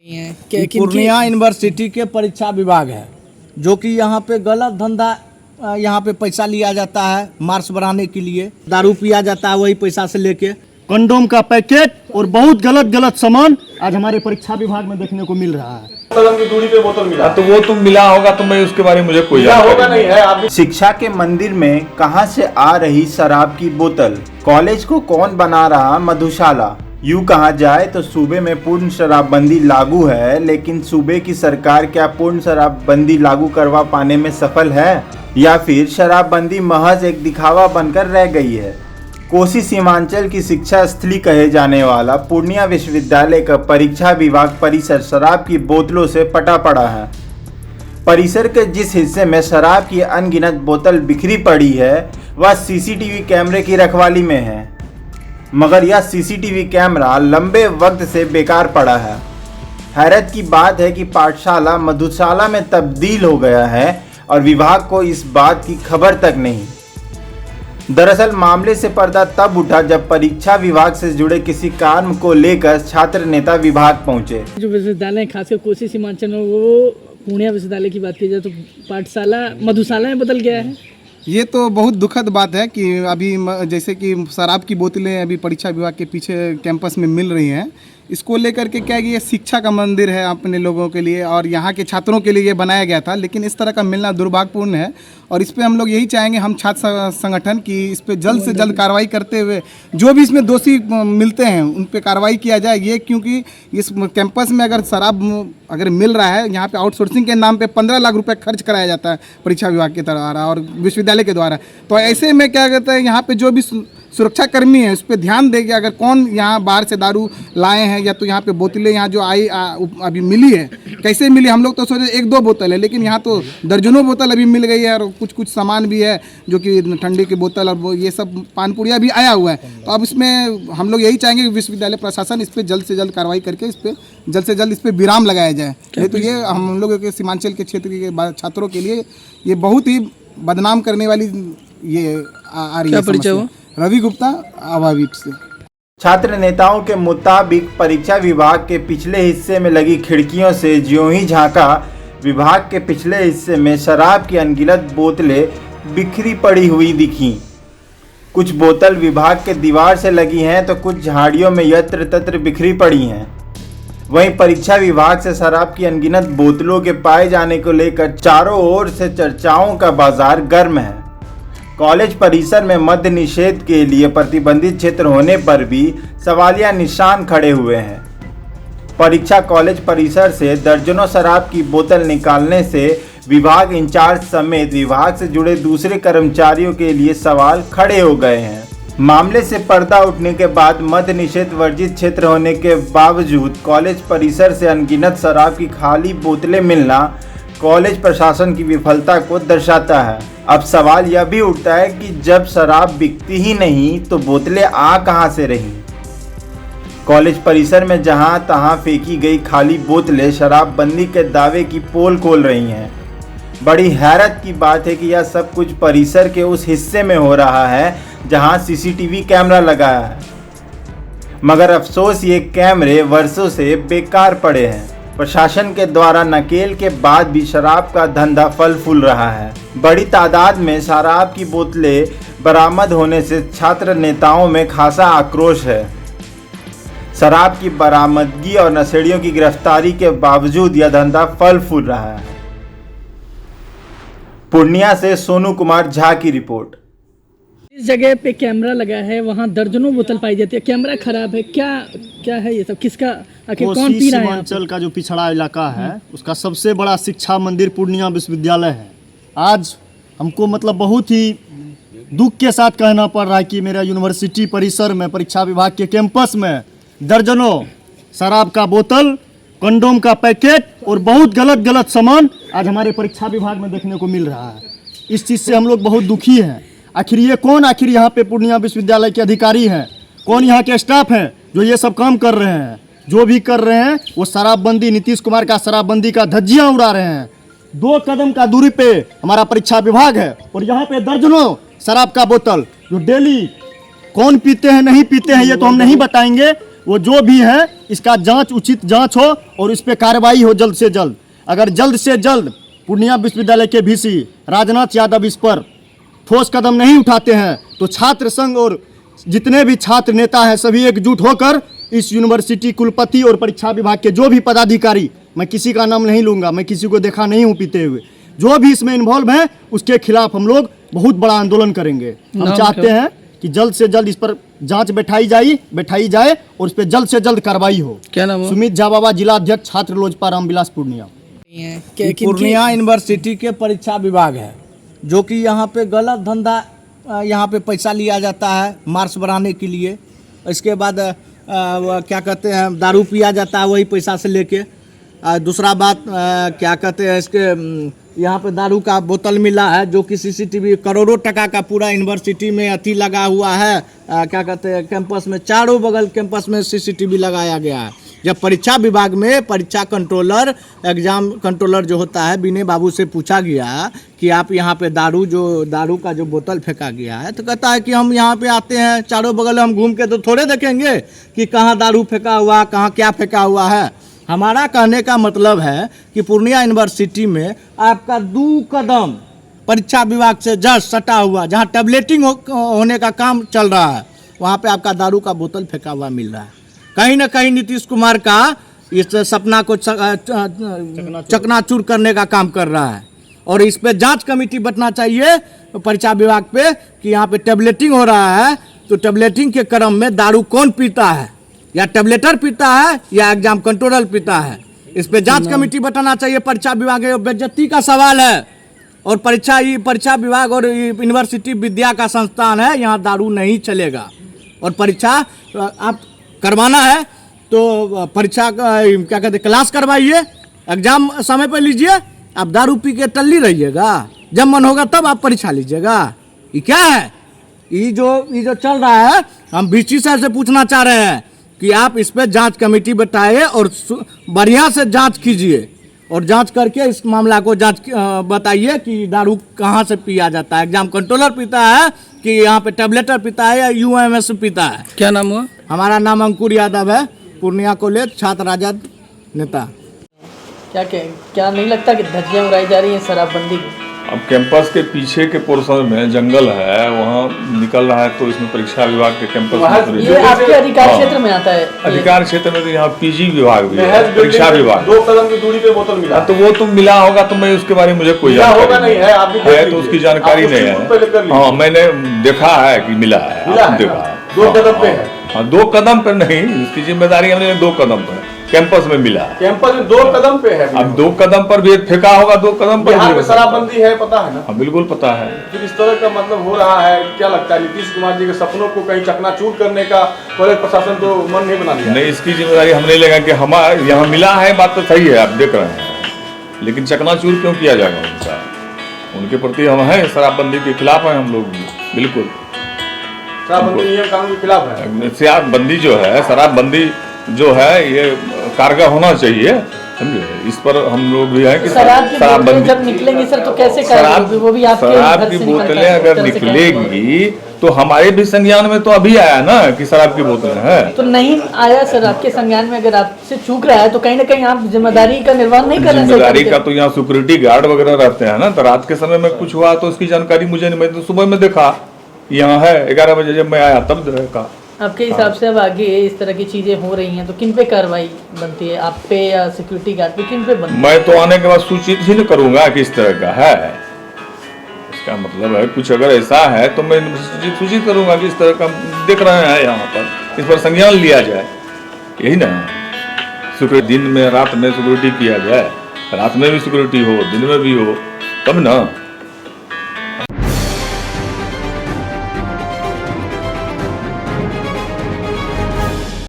Purnia university के परीक्षा विभाग है, जो कि यहाँ पे गलत धंधा, यहाँ पे पैसा लिया जाता है मार्क्स बढ़ाने के लिए, दारू पिया जाता है वही पैसा से लेके। कंडोम का पैकेट और बहुत गलत सामान आज हमारे परीक्षा विभाग में देखने को मिल रहा है। कदम की दूरी पे बोतल मिला, तो वो तुम मिला होगा, तो मैं उसके बारे में मुझे कोई होगा नहीं है। आप शिक्षा के मंदिर में कहां से आ रही शराब की बोतल, कॉलेज को कौन बना रहा मधुशाला। यूं कहा जाए तो सूबे में पूर्ण शराबबंदी लागू है, लेकिन सूबे की सरकार क्या पूर्ण शराबबंदी लागू करवा पाने में सफल है, या फिर शराबबंदी महज एक दिखावा बनकर रह गई है। कोसी सीमांचल की शिक्षा स्थली कहे जाने वाला पूर्णिया विश्वविद्यालय का परीक्षा विभाग परिसर शराब की बोतलों से पटा पड़ा है। परिसर के जिस हिस्से में शराब की अनगिनत बोतल बिखरी पड़ी है वह सीसीटीवी कैमरे की रखवाली में है, मगर यह सीसीटीवी कैमरा लंबे वक्त से बेकार पड़ा है। हैरत की बात है कि पाठशाला मधुशाला में तब्दील हो गया है और विभाग को इस बात की खबर तक नहीं। दरअसल मामले से पर्दा तब उठा जब परीक्षा विभाग से जुड़े किसी काम को लेकर छात्र नेता विभाग पहुंचे। जो विश्वविद्यालय खासकर कोसी सीमांचल में, वो पूर्णिया विश्वविद्यालय की बात की जाए तो पाठशाला मधुशाला में बदल गया है। ये तो बहुत दुखद बात है कि अभी जैसे कि शराब की बोतलें अभी परीक्षा विभाग के पीछे कैंपस में मिल रही हैं, इसको लेकर के क्या है कि ये शिक्षा का मंदिर है अपने लोगों के लिए और यहाँ के छात्रों के लिए ये बनाया गया था, लेकिन इस तरह का मिलना दुर्भाग्यपूर्ण है। और इस पे हम लोग यही चाहेंगे, हम छात्र संगठन की इस पे जल्द से जल्द कार्रवाई करते हुए जो भी इसमें दोषी मिलते हैं उन पे कार्रवाई किया जाए। ये क्योंकि इस कैंपस में अगर शराब अगर मिल रहा है, यहाँ पे आउटसोर्सिंग के नाम पे 15 लाख रुपए खर्च कराया जाता है परीक्षा विभाग के द्वारा और विश्वविद्यालय के द्वारा, तो ऐसे में क्या कहते हैं यहाँ पे जो भी सुरक्षा कर्मी है उस पर ध्यान देंगे। अगर कौन यहाँ बाहर से दारू लाए हैं या तो यहाँ पे बोतलें यहाँ जो आई अभी मिली है, कैसे मिली, हम लोग तो सोचे 1-2 बोतल है, लेकिन यहाँ तो दर्जनों बोतल अभी मिल गई है और कुछ सामान भी है जो कि ठंडे की बोतल और ये सब पानपुड़िया भी आया हुआ है। तो अब इसमें हम लोग यही चाहेंगे कि विश्वविद्यालय प्रशासन इस पर जल्द से जल्द कार्रवाई करके इस पर जल्द से जल्द इस पर विराम लगाया जाए। नहीं तो ये हम लोगों के सीमांचल के क्षेत्र के छात्रों के लिए ये बहुत ही बदनाम करने वाली ये आ रही है। रवि गुप्ता अभावित से। छात्र नेताओं के मुताबिक परीक्षा विभाग के पिछले हिस्से में लगी खिड़कियों से ज्यों ही झांका, विभाग के पिछले हिस्से में शराब की अनगिनत बोतलें बिखरी पड़ी हुई दिखीं। कुछ बोतल विभाग के दीवार से लगी हैं तो कुछ झाड़ियों में यत्र तत्र बिखरी पड़ी हैं। वहीं परीक्षा विभाग से शराब की अनगिनत बोतलों के पाए जाने को लेकर चारों ओर से चर्चाओं का बाजार गर्म है। कॉलेज परिसर में मद्य निषेध के लिए प्रतिबंधित क्षेत्र होने पर भी सवालिया निशान खड़े हुए हैं। परीक्षा कॉलेज परिसर से दर्जनों शराब की बोतल निकालने से विभाग इंचार्ज समेत विभाग से जुड़े दूसरे कर्मचारियों के लिए सवाल खड़े हो गए हैं। मामले से पर्दा उठने के बाद मद्य निषेध वर्जित क्षेत्र होने के बावजूद कॉलेज परिसर से अनगिनत शराब की खाली बोतलें मिलना कॉलेज प्रशासन की विफलता को दर्शाता है। अब सवाल यह भी उठता है कि जब शराब बिकती ही नहीं तो बोतलें आ कहां से रहीं। कॉलेज परिसर में जहां तहां फेंकी गई खाली बोतलें शराबबंदी के दावे की पोल खोल रही हैं। बड़ी हैरत की बात है कि यह सब कुछ परिसर के उस हिस्से में हो रहा है जहां सीसीटीवी कैमरा लगा है, मगर अफसोस ये कैमरे वर्षों से बेकार पड़े हैं। प्रशासन के द्वारा नकेल के बाद भी शराब का धंधा फल फूल रहा है। बड़ी तादाद में शराब की बोतलें बरामद होने से छात्र नेताओं में खासा आक्रोश है। शराब की बरामदगी और नशेड़ियों की गिरफ्तारी के बावजूद यह धंधा फल फूल रहा है। पूर्णिया से सोनू कुमार झा की रिपोर्ट। इस जगह पे कैमरा लगा है, वहाँ दर्जनों बोतल पाई जाती है, कैमरा खराब है, क्या है ये सब, किसका आखिर कौन पी रहा है? सीमांचल का जो पिछड़ा इलाका है उसका सबसे बड़ा शिक्षा मंदिर पूर्णिया विश्वविद्यालय है। आज हमको मतलब बहुत ही दुख के साथ कहना पड़ रहा है कि मेरा यूनिवर्सिटी परिसर में परीक्षा विभाग के कैंपस में दर्जनों शराब का बोतल, कंडोम का पैकेट और बहुत गलत सामान आज हमारे परीक्षा विभाग में देखने को मिल रहा है। इस चीज़ से हम लोग बहुत दुखी हैं। आखिर ये कौन, आखिर यहाँ पे पूर्णिया विश्वविद्यालय के अधिकारी हैं, कौन यहाँ के स्टाफ हैं जो ये सब काम कर रहे हैं? जो भी कर रहे हैं वो शराबबंदी, नीतीश कुमार का शराबबंदी का धज्जियाँ उड़ा रहे हैं। 2 कदम का दूरी पे हमारा परीक्षा विभाग है और यहाँ पे दर्जनों शराब का बोतल जो डेली कौन पीते हैं नहीं पीते हैं ये तो हम नहीं बताएंगे, वो जो भी है इसका जांच, उचित जांच हो और इस पे कार्रवाई हो जल्द से जल्द। अगर जल्द से जल्द पूर्णिया विश्वविद्यालय के वीसी राजनाथ यादव इस पर ठोस कदम नहीं उठाते हैं तो छात्र संघ और जितने भी छात्र नेता हैं सभी एकजुट होकर इस यूनिवर्सिटी कुलपति और परीक्षा विभाग के जो भी पदाधिकारी, मैं किसी का नाम नहीं लूँगा, मैं किसी को देखा नहीं हूँ पीते हुए, जो भी इसमें इन्वॉल्व हैं उसके खिलाफ हम लोग बहुत बड़ा आंदोलन करेंगे। हम चाहते हैं कि जल्द से जल्द इस पर जांच बैठाई जाए और इस पर जल्द से जल्द कार्रवाई हो। क्या नाम है? सुमित जाबाबा, जिला अध्यक्ष छात्र लोजपा रामविलास पूर्णिया। पूर्णिया यूनिवर्सिटी के परीक्षा विभाग है जो कि यहाँ पे गलत धंधा, यहाँ पे पैसा लिया जाता है मार्क्स बढ़ाने के लिए। इसके बाद क्या कहते हैं, दारू पिया जाता है वही पैसा से लेके। दूसरा बात क्या कहते हैं, इसके यहाँ पे दारू का बोतल मिला है जो कि सीसीटीवी करोड़ों टका का पूरा यूनिवर्सिटी में अति लगा हुआ है। क्या कहते हैं, कैंपस में चारों बगल कैंपस में सीसीटीवी लगाया गया है। जब परीक्षा विभाग में परीक्षा कंट्रोलर, एग्जाम कंट्रोलर जो होता है, विनय बाबू से पूछा गया कि आप यहाँ पे दारू का जो बोतल फेंका गया है, तो कहता है कि हम यहाँ पे आते हैं चारों बगल हम घूम के तो थोड़े देखेंगे कि कहाँ दारू फेंका हुआ, कहाँ क्या फेंका हुआ है। हमारा कहने का मतलब है कि पूर्णिया यूनिवर्सिटी में आपका 2 कदम परीक्षा विभाग से जस्ट सटा हुआ, जहाँ टैबलेटिंग होने का काम चल रहा है, वहाँ पे आपका दारू का बोतल फेंका हुआ मिल रहा है। कहीं ना कहीं नीतीश कुमार का इस सपना को चकनाचूर करने का काम कर रहा है और इस पे जांच कमेटी बैठना चाहिए परीक्षा विभाग पे कि यहाँ पे टैबलेटिंग हो रहा है, तो टैबलेटिंग के क्रम में दारू कौन पीता है, या टैबलेटर पीता है या एग्जाम कंट्रोलर पीता है। इस पे जांच कमेटी बैठाना चाहिए परीक्षा विभाग। बेइज्जती का सवाल है और परीक्षा विभाग और यूनिवर्सिटी विद्या का संस्थान है, यहाँ दारू नहीं चलेगा। और परीक्षा आप करवाना है तो परीक्षा क्या कहते क्लास करवाइए, एग्जाम समय पर लीजिए। आप दारू पी के टल्ली रहिएगा, जब मन होगा तब आप परीक्षा लीजिएगा। ये क्या है, ये जो चल रहा है, हम बीसी साहब से पूछना चाह रहे हैं कि आप इस पे जांच कमेटी बैठाइए और बढ़िया से जांच कीजिए और जांच करके इस मामला को बताइए कि दारू कहाँ से पिया जाता है, एग्जाम कंट्रोलर पीता है कि यहाँ पे टैबलेटर पीता है या यूएमएस पीता है। क्या नाम हुआ? हमारा नाम अंकुर यादव है, पूर्णिया कॉलेज छात्र राजद नेता। क्या नहीं लगता कि धज्जियां उड़ाई जा रही हैं शराबबंदी? अब कैंपस के पीछे के पोर्शन में जंगल है, वहाँ निकल रहा है तो इसमें परीक्षा विभाग के कैंपस में ये आपके अधिकार क्षेत्र में आता है? अधिकार क्षेत्र में तो यहाँ पीजी विभाग भी है, परीक्षा विभाग 2 कदम की दूरी पे बोतल मिला। तो वो तुम मिला होगा तो मैं उसके बारे में मुझे कोई जानकारी नहीं है, आप भी है तो उसकी जानकारी नहीं है। हाँ, मैंने देखा है कि मिला है, देखा 2 कदम पे है। हाँ, 2 कदम पर नहीं, इसकी जिम्मेदारी हमने 2 कदम पर कैंपस में मिला है। कैंपस में 2 कदम पे है। अब 2 कदम पर भी फेंका होगा, 2 कदम पर बिहार में शराबबंदी है, पता है ना? हाँ, बिल्कुल पता है। फिर इस तरह का मतलब हो रहा है, क्या लगता है नीतीश कुमार जी के सपनों को कहीं चकनाचूर करने का कॉलेज प्रशासन तो मन नहीं बना लिया? नहीं, इसकी जिम्मेदारी हम नहीं लेगा कि हमारे यहाँ मिला है, बात तो सही है, आप देख रहे हैं, लेकिन चकनाचूर क्यों किया जाएगा उनका? उनके प्रति हम हैं, शराबबंदी के खिलाफ हैं हम लोग, बिल्कुल शराबबंदी नियम कानून के खिलाफ है। शराबबंदी जो है, शराबबंदी जो है ये कारगर होना चाहिए, समझे? इस पर हम लोग भी हैं कि शराबबंदी जब निकलेंगी सर तो कैसे करेंगे? वो भी आपके शराब की बोतलें अगर निकलेगी तो हमारे भी संज्ञान में तो अभी आया ना कि शराब की बोतलें हैं। तो नहीं आया सर आपके संज्ञान में, अगर आपसे चूक रहा है तो कहीं ना कहीं आप जिम्मेदारी का निर्वहन नहीं कर रहे हैं। जिम्मेदारी का तो यहाँ सिक्योरिटी गार्ड वगैरह रहते हैं ना, तो रात के समय में कुछ हुआ तो उसकी जानकारी मुझे नहीं, मैं तो सुबह में देखा यहाँ है, 11 बजे जब मैं आया तब देखा। आपके हिसाब से अब आगे इस तरह की चीजें हो रही हैं तो किन पे कार्रवाई बनती है, आप पे या सिक्योरिटी गार्ड पे, किन पे बनती है? मैं तो आने के बाद सूचित ही न करूंगा कि इस तरह का है, इसका मतलब है कुछ अगर ऐसा है तो मैं सूचित करूंगा कि इस तरह का देख रहे हैं यहाँ पर, इस पर संज्ञान लिया जाए, यही ना। सिक्योरिटी दिन में रात में सिक्योरिटी किया जाए, रात में भी सिक्योरिटी हो, दिन में भी हो, तब ना।